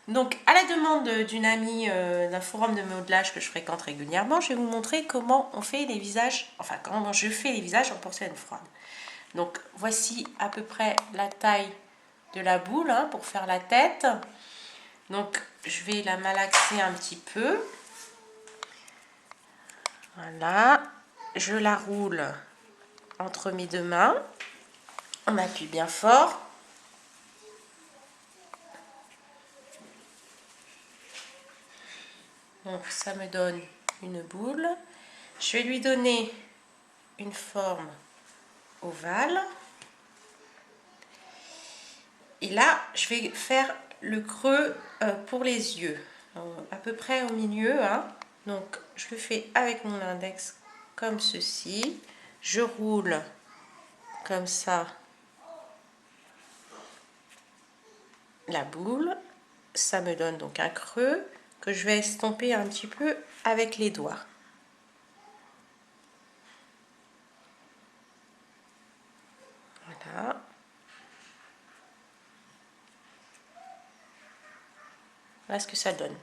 Donc, à la demande d'une amie d'un forum de modelage que je fréquente régulièrement, je vais vous montrer comment on fait les visages, enfin comment je fais les visages en porcelaine froide. Donc, voici à peu près la taille de la boule hein, pour faire la tête. Donc, je vais la malaxer un petit peu. Voilà. Je la roule entre mes deux mains. On appuie bien fort. Donc ça me donne une boule. Je vais lui donner une forme ovale. Et là, je vais faire le creux pour les yeux. À peu près au milieu. Hein. Donc je le fais avec mon index comme ceci. Je roule comme ça la boule. Ça me donne donc un creux que je vais estomper un petit peu avec les doigts. Voilà. Voilà ce que ça donne.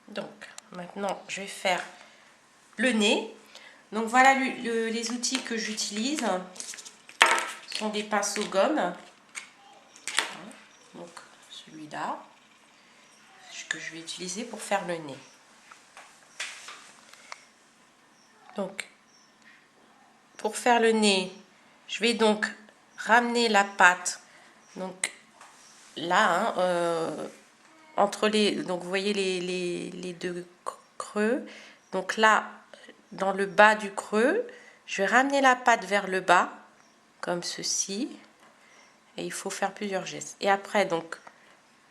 Donc maintenant je vais faire le nez. Donc voilà les outils que j'utilise. Ce sont des pinceaux gomme. Donc celui-là que je vais utiliser pour faire le nez. Donc pour faire le nez, je vais donc ramener la pâte. Donc là, hein, entre les, donc vous voyez les deux creux. Donc là, dans le bas du creux, je vais ramener la pâte vers le bas, comme ceci. Et il faut faire plusieurs gestes. Et après, donc,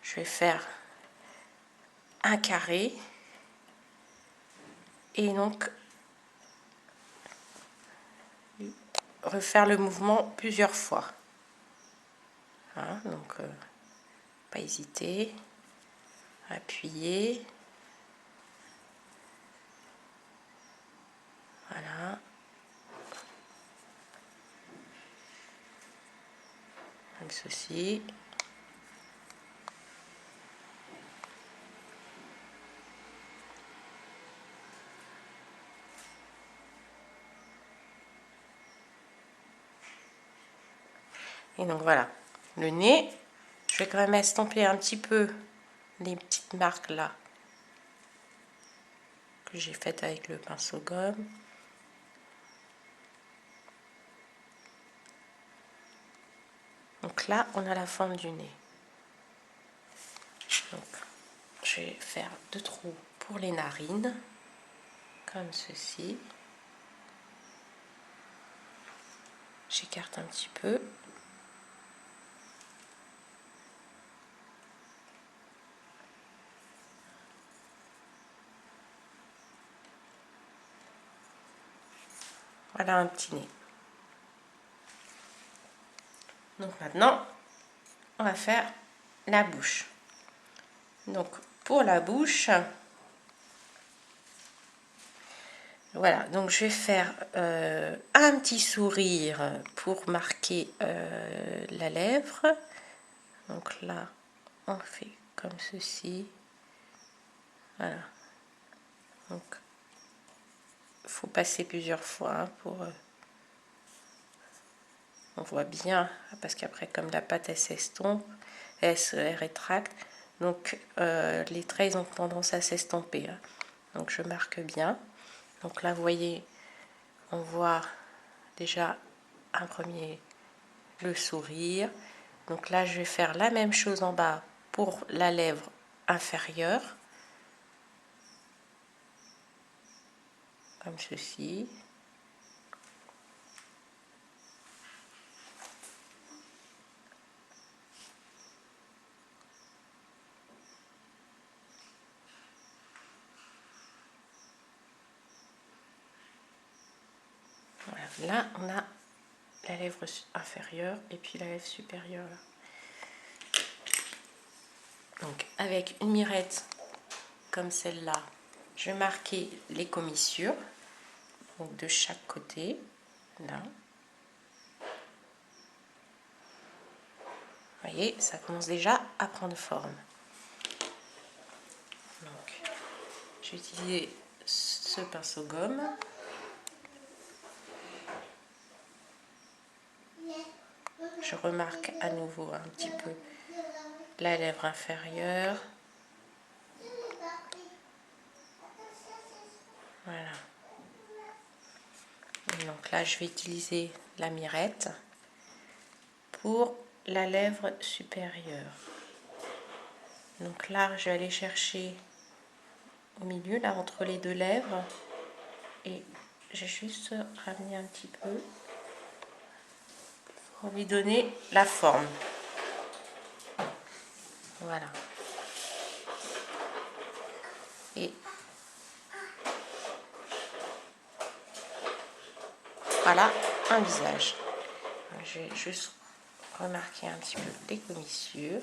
je vais faire un carré. Et donc, refaire le mouvement plusieurs fois. Hein, donc, pas hésiter. Appuyer. Voilà. Comme ceci. Et donc voilà, le nez, je vais quand même estomper un petit peu les petites marques là que j'ai faites avec le pinceau gomme. Donc là, on a la forme du nez. Donc, je vais faire 2 trous pour les narines, comme ceci. J'écarte un petit peu. Voilà un petit nez. Donc maintenant, on va faire la bouche. Donc pour la bouche, voilà, donc je vais faire un petit sourire pour marquer la lèvre. Donc là, on fait comme ceci. Voilà. Donc, il faut passer plusieurs fois hein, pour... on voit bien, parce qu'après, comme la pâte, elle s'estompe, elle rétracte. Donc, les traits, ils ont tendance à s'estomper. Hein. Donc, je marque bien. Donc là, vous voyez, on voit déjà un premier, le sourire. Donc là, je vais faire la même chose en bas pour la lèvre inférieure. Comme ceci. Voilà. Là, on a la lèvre inférieure et puis la lèvre supérieure. Donc, avec une mirette comme celle-là, je vais marquer les commissures. Donc, de chaque côté. Là. Vous voyez, ça commence déjà à prendre forme. Donc, j'ai utilisé ce pinceau gomme. Je remarque à nouveau un petit peu la lèvre inférieure. Voilà. Et donc là, je vais utiliser la mirette pour la lèvre supérieure. Donc là, je vais aller chercher au milieu, là, entre les deux lèvres. Et j'ai juste ramené un petit peu pour lui donner la forme. Voilà. Et voilà un visage. Je vais juste remarquer un petit peu les commissures.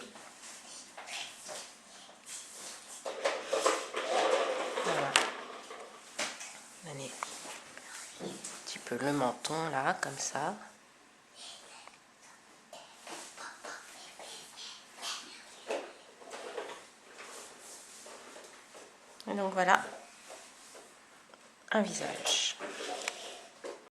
Voilà. Allez. Un petit peu le menton là, comme ça. Et donc voilà un visage.